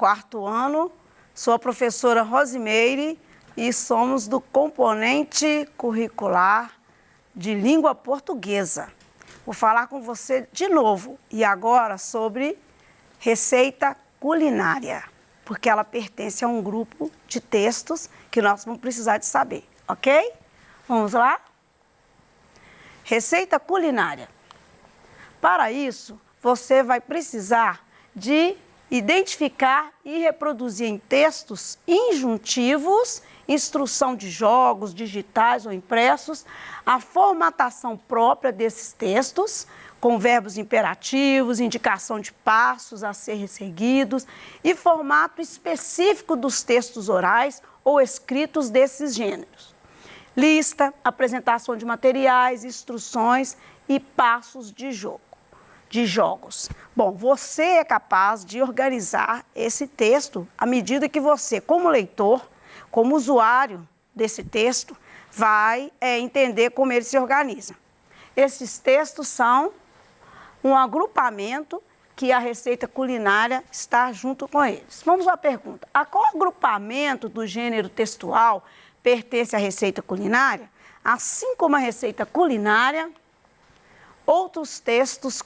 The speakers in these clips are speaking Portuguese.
quarto ano, sou a professora Rosimeire e somos do componente curricular de língua portuguesa. Vou falar com você de novo e agora sobre receita culinária, porque ela pertence a um grupo de textos que nós vamos precisar de saber, ok? Vamos lá? Receita culinária. Para isso, você vai precisar de identificar e reproduzir em textos injuntivos, instrução de jogos digitais ou impressos, a formatação própria desses textos, com verbos imperativos, indicação de passos a ser seguidos e formato específico dos textos orais ou escritos desses gêneros. Lista, apresentação de materiais, instruções e passos de jogos. Bom, você é capaz de organizar esse texto à medida que você, como leitor, como usuário desse texto, vai entender como ele se organiza. Esses textos são um agrupamento que a receita culinária está junto com eles. Vamos à pergunta. A qual agrupamento do gênero textual pertence à receita culinária? Assim como a receita culinária, outros textos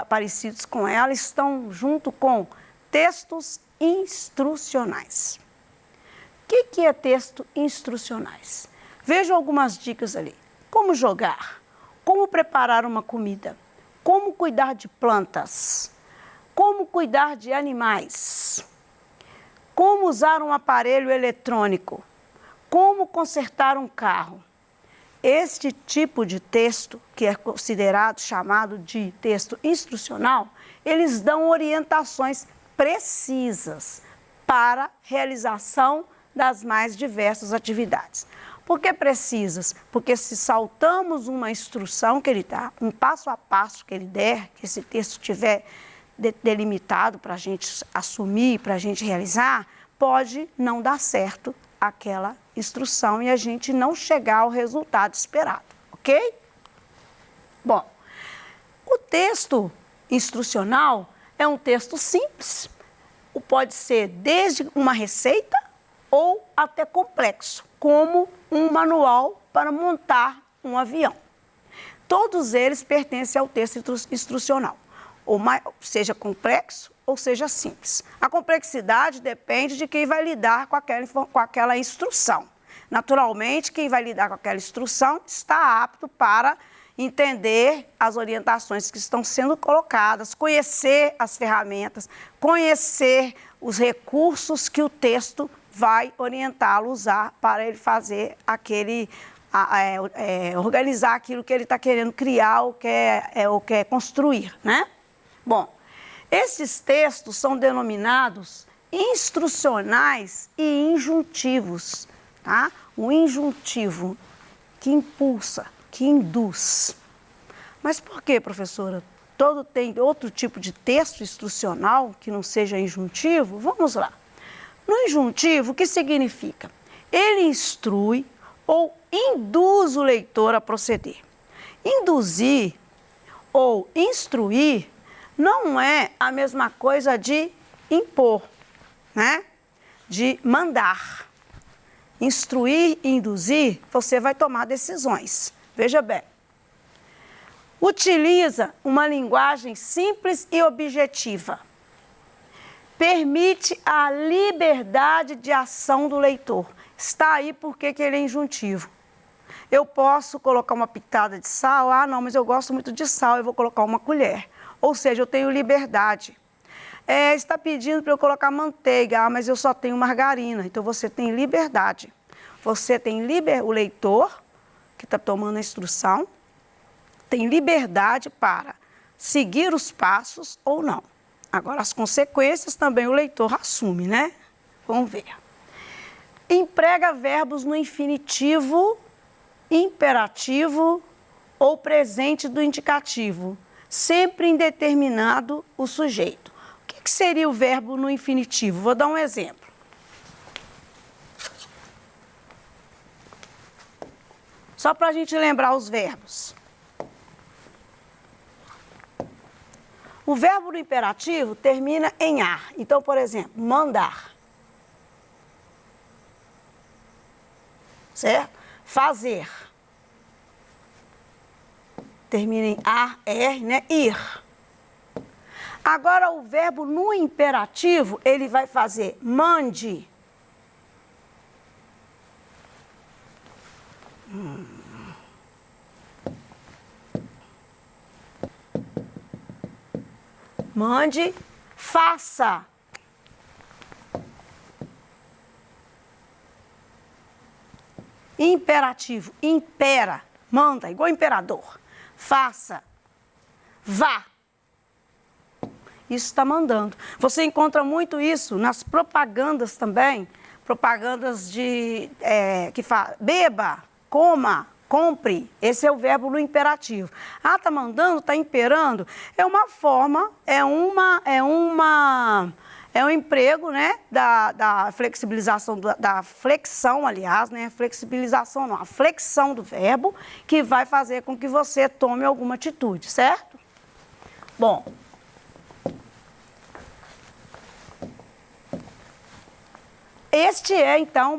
parecidos com ela estão junto com textos instrucionais. O que é texto instrucionais? Vejam algumas dicas ali. Como jogar, como preparar uma comida, como cuidar de plantas, como cuidar de animais, como usar um aparelho eletrônico, como consertar um carro. Este tipo de texto, que é considerado, chamado de texto instrucional, eles dão orientações precisas para a realização das mais diversas atividades. Por que precisas? Porque se saltamos uma instrução que ele dá, um passo a passo que ele der, que esse texto tiver delimitado para a gente assumir, para a gente realizar, pode não dar certo aquela instrução e a gente não chegar ao resultado esperado, ok? Bom, o texto instrucional é um texto simples, pode ser desde uma receita ou até complexo, como um manual para montar um avião. Todos eles pertencem ao texto instrucional, seja complexo ou seja simples. A complexidade depende de quem vai lidar com aquela instrução. Naturalmente, quem vai lidar com aquela instrução está apto para entender as orientações que estão sendo colocadas, conhecer as ferramentas, conhecer os recursos que o texto vai orientá-lo a usar para ele fazer organizar aquilo que ele está querendo criar ou quer construir, né? Bom, esses textos são denominados instrucionais e injuntivos, tá? O injuntivo que impulsa, que induz. Mas por que, professora? Tem outro tipo de texto instrucional que não seja injuntivo? Vamos lá. No injuntivo, o que significa? Ele instrui ou induz o leitor a proceder. Induzir ou instruir não é a mesma coisa de impor, né? De mandar. Instruir e induzir, você vai tomar decisões. Veja bem. Utiliza uma linguagem simples e objetiva. Permite a liberdade de ação do leitor. Está aí porque ele é injuntivo. Eu posso colocar uma pitada de sal, não, mas eu gosto muito de sal, eu vou colocar uma colher. Ou seja, eu tenho liberdade. Está pedindo para eu colocar manteiga, mas eu só tenho margarina. Então, você tem liberdade. Você tem o leitor, que está tomando a instrução, tem liberdade para seguir os passos ou não. Agora, as consequências também o leitor assume, né? Vamos ver. Emprega verbos no infinitivo, imperativo ou presente do indicativo, sempre indeterminado o sujeito. O que seria o verbo no infinitivo? Vou dar um exemplo. Só para a gente lembrar os verbos. O O verbo no imperativo termina em ar. Então, por exemplo, mandar. Certo? Fazer. Termina em ar, er, né? Ir. Agora, o verbo no imperativo, ele vai fazer mande. Mande, faça. Imperativo, impera, manda, igual imperador. Faça, vá. Isso está mandando. Você encontra muito isso nas propagandas também, propagandas de que fala beba, coma, compre. Esse é o verbo no imperativo. Ah, tá mandando, tá imperando. É uma forma, é um emprego, né, da flexibilização, da flexão, aliás, né, flexibilização não, a flexão do verbo, que vai fazer com que você tome alguma atitude, certo? Bom, este é, então,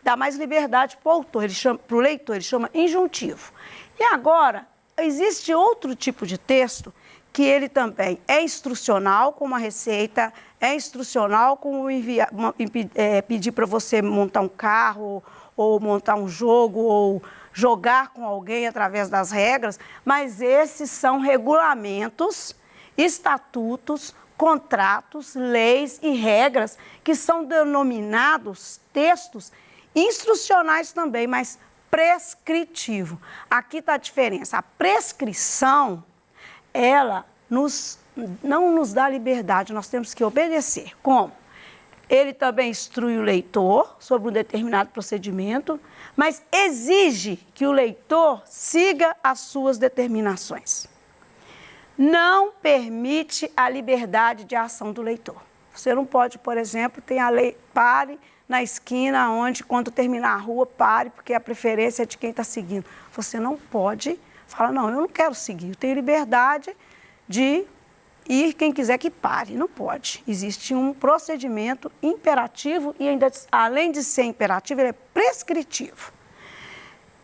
dá mais liberdade para o autor, para o leitor, ele chama injuntivo. E agora, existe outro tipo de texto que ele também é instrucional, como a receita, é instrucional como pedir para você montar um carro, ou montar um jogo, ou jogar com alguém através das regras, mas esses são regulamentos, estatutos, contratos, leis e regras que são denominados textos instrucionais também, mas prescritivo. Aqui está a diferença. A prescrição, ela não nos dá liberdade, nós temos que obedecer. Como? Ele também instrui o leitor sobre um determinado procedimento, mas exige que o leitor siga as suas determinações. Não permite a liberdade de ação do leitor. Você não pode, por exemplo, tem a lei, pare na esquina, onde quando terminar a rua, pare, porque a preferência é de quem está seguindo. Você não pode falar, não, eu não quero seguir, eu tenho liberdade de ir quem quiser que pare. Não pode. Existe um procedimento imperativo e ainda, além de ser imperativo, ele é prescritivo.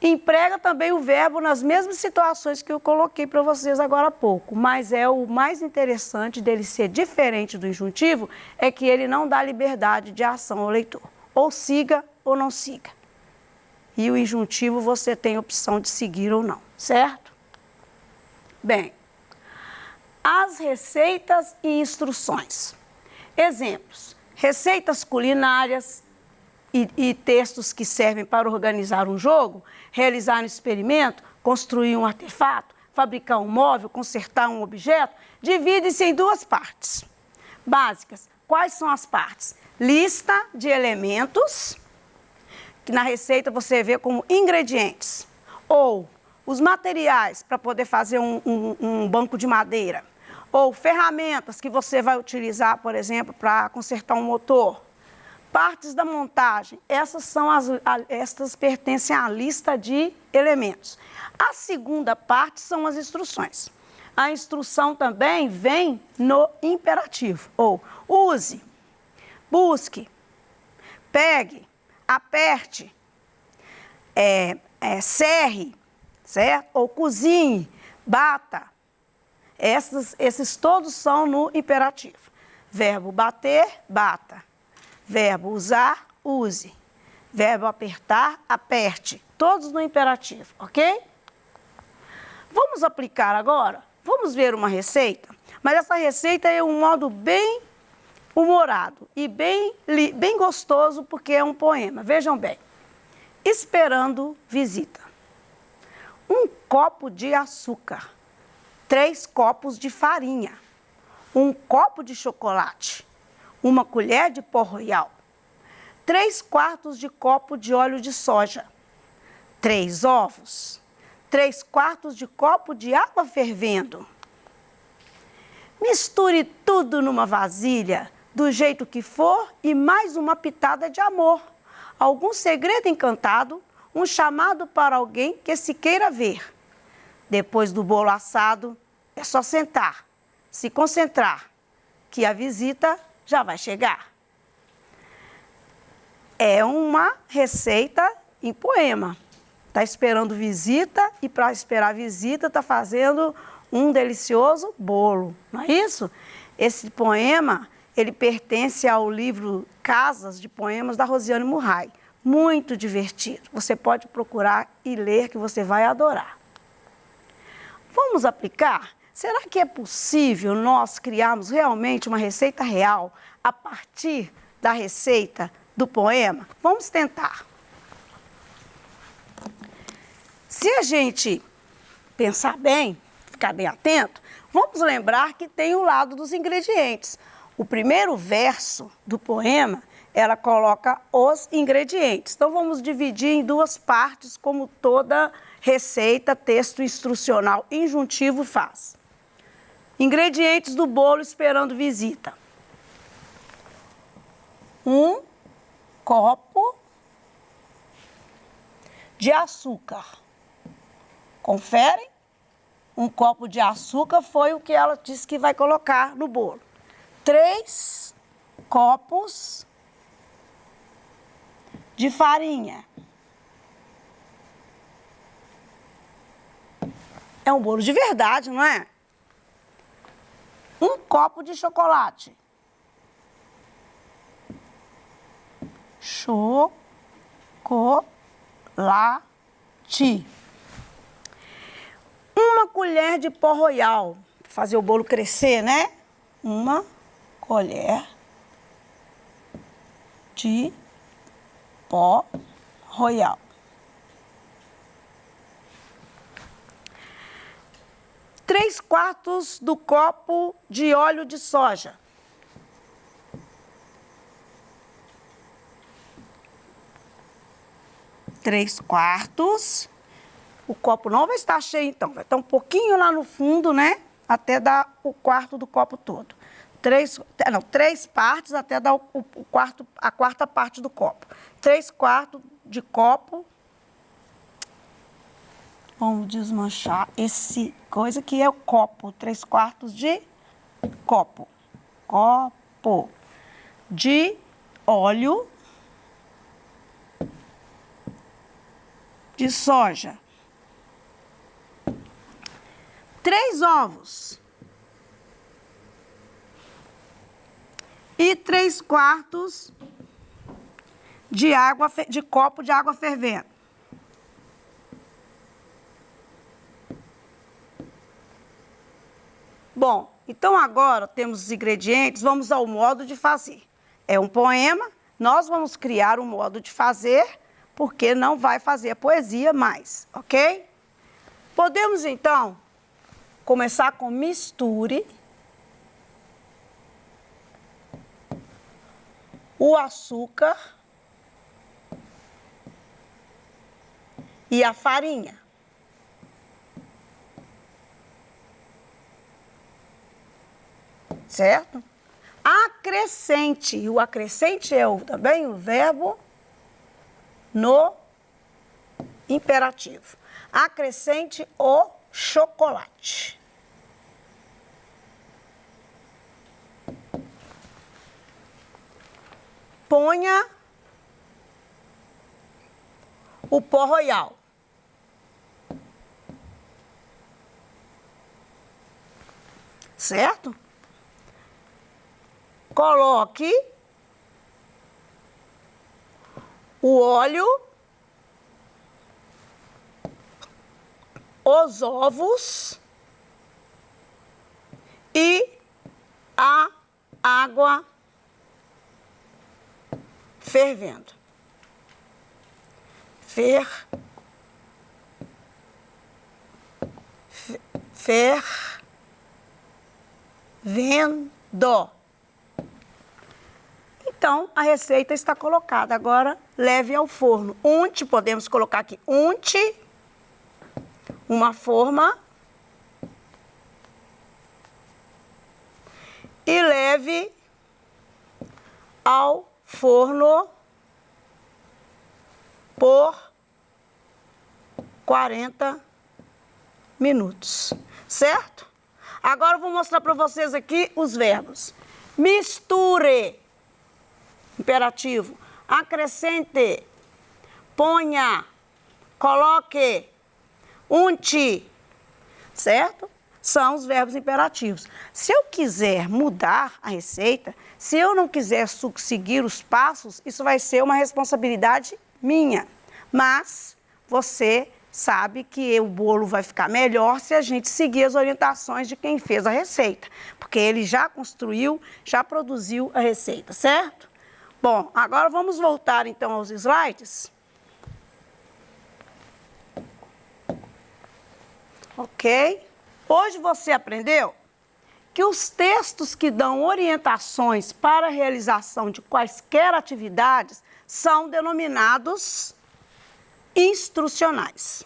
Emprega também o verbo nas mesmas situações que eu coloquei para vocês agora há pouco, mas é o mais interessante dele ser diferente do injuntivo, é que ele não dá liberdade de ação ao leitor. Ou siga ou não siga. E o injuntivo você tem opção de seguir ou não, certo? Bem, as receitas e instruções. Exemplos: receitas culinárias e textos que servem para organizar um jogo, realizar um experimento, construir um artefato, fabricar um móvel, consertar um objeto, divide-se em duas partes básicas. Quais são as partes? Lista de elementos, que na receita você vê como ingredientes, ou os materiais para poder fazer um banco de madeira, ou ferramentas que você vai utilizar, por exemplo, para consertar um motor. Partes da montagem, estas pertencem à lista de elementos. A segunda parte são as instruções. A instrução também vem no imperativo, ou use, busque, pegue, aperte, serre, certo? Ou cozinhe, bata. Esses todos são no imperativo. Verbo bater, bata. Verbo usar, use. Verbo apertar, aperte. Todos no imperativo, ok? Vamos aplicar agora? Vamos ver uma receita? Mas essa receita é um modo bem humorado e bem gostoso, porque é um poema. Vejam bem. Esperando visita. 1 copo de açúcar. 3 copos de farinha. 1 copo de chocolate. 1 colher de pó royal, 3/4 de copo de óleo de soja, 3 ovos, 3/4 de copo de água fervendo. Misture tudo numa vasilha, do jeito que for, e mais uma pitada de amor, algum segredo encantado, um chamado para alguém que se queira ver. Depois do bolo assado, é só sentar, se concentrar, que a visita já vai chegar. É uma receita em poema. Está esperando visita e para esperar visita está fazendo um delicioso bolo, não é isso? Esse poema, ele pertence ao livro Casas de Poemas da Rosiane Murray. Muito divertido. Você pode procurar e ler que você vai adorar. Vamos aplicar? Será que é possível nós criarmos realmente uma receita real a partir da receita do poema? Vamos tentar. Se a gente pensar bem, ficar bem atento, vamos lembrar que tem o lado dos ingredientes. O primeiro verso do poema, ela coloca os ingredientes. Então, vamos dividir em duas partes, como toda receita, texto instrucional injuntivo faz. Ingredientes do bolo esperando visita. 1 copo de açúcar. Conferem? 1 copo de açúcar foi o que ela disse que vai colocar no bolo. 3 copos de farinha. É um bolo de verdade, não é? 1 copo de chocolate. Chocolate. 1 colher de pó royal, para fazer o bolo crescer, né? 1 colher de pó royal. 3/4 do copo de óleo de soja. 3/4. O copo não vai estar cheio, então. Vai estar um pouquinho lá no fundo, né? Até dar o 1/4 do copo todo. 3 partes até dar a quarta parte do copo. 3/4 de copo. Vamos desmanchar esse coisa que é o copo. 3/4 de copo. Copo de óleo de soja. 3 ovos. E 3/4 de copo de água fervendo. Bom, então agora temos os ingredientes, vamos ao modo de fazer. É um poema, nós vamos criar um modo de fazer, porque não vai fazer poesia mais, ok? Podemos então começar com misture o açúcar e a farinha. Certo? Acrescente. O acrescente é também o verbo no imperativo. Acrescente o chocolate. Ponha o pó royal. Certo? Coloque o óleo, os ovos e a água fervendo. Fervendo. Então, a receita está colocada. Agora, leve ao forno. Unte, podemos colocar aqui, unte uma forma e leve ao forno por 40 minutos, certo? Agora eu vou mostrar para vocês aqui os verbos. Misture, imperativo. Acrescente, ponha, coloque, unte, certo? São os verbos imperativos. Se eu quiser mudar a receita, se eu não quiser seguir os passos, isso vai ser uma responsabilidade minha. Mas você sabe que o bolo vai ficar melhor se a gente seguir as orientações de quem fez a receita, porque ele já construiu, já produziu a receita, certo? Bom, agora vamos voltar então aos slides. Ok? Hoje você aprendeu que os textos que dão orientações para a realização de quaisquer atividades são denominados instrucionais.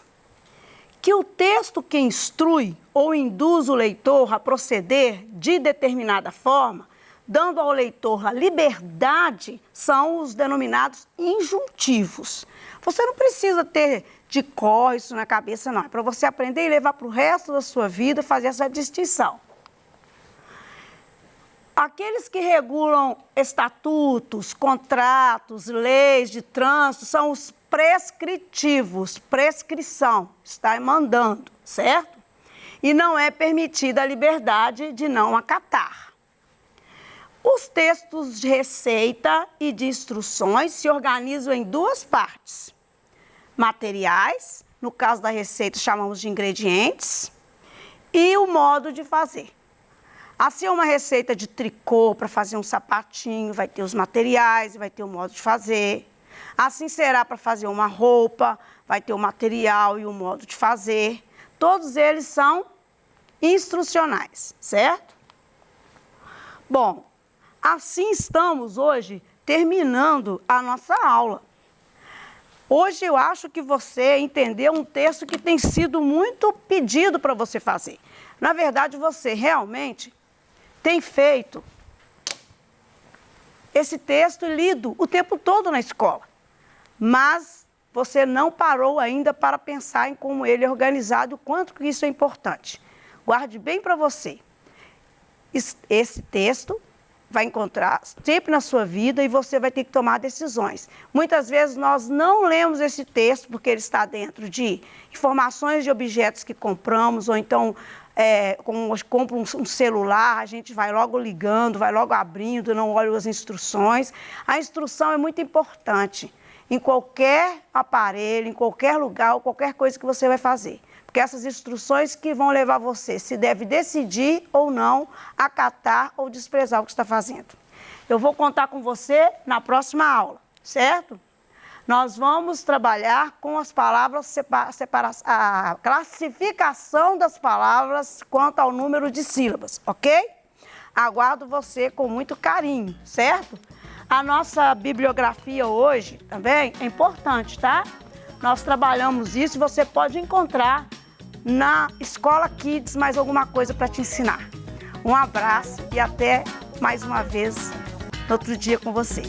Que o texto que instrui ou induz o leitor a proceder de determinada forma, dando ao leitor a liberdade, são os denominados injuntivos. Você não precisa ter de cor isso na cabeça, não. É para você aprender e levar para o resto da sua vida, fazer essa distinção. Aqueles que regulam estatutos, contratos, leis de trânsito, são os prescritivos, prescrição, está mandando, certo? E não é permitida a liberdade de não acatar. Os textos de receita e de instruções se organizam em duas partes. Materiais, no caso da receita chamamos de ingredientes, e o modo de fazer. Assim, uma receita de tricô para fazer um sapatinho, vai ter os materiais e vai ter o modo de fazer. Assim será para fazer uma roupa, vai ter o material e o modo de fazer. Todos eles são instrucionais, certo? Bom, assim estamos hoje terminando a nossa aula. Hoje eu acho que você entendeu um texto que tem sido muito pedido para você fazer. Na verdade, você realmente tem feito esse texto lido o tempo todo na escola, mas você não parou ainda para pensar em como ele é organizado, o quanto que isso é importante. Guarde bem para você. Esse texto vai encontrar sempre na sua vida e você vai ter que tomar decisões. Muitas vezes nós não lemos esse texto porque ele está dentro de informações de objetos que compramos, ou então como compra um celular, a gente vai logo ligando, vai logo abrindo, não olha as instruções. A instrução é muito importante em qualquer aparelho, em qualquer lugar, qualquer coisa que você vai fazer. Porque essas instruções que vão levar você se deve decidir ou não, acatar ou desprezar o que está fazendo. Eu vou contar com você na próxima aula, certo? Nós vamos trabalhar com as palavras, a classificação das palavras quanto ao número de sílabas, ok? Aguardo você com muito carinho, certo? A nossa bibliografia hoje também é importante, tá? Nós trabalhamos isso e você pode encontrar na Escola Kids mais alguma coisa para te ensinar. Um abraço e até mais uma vez no outro dia com você.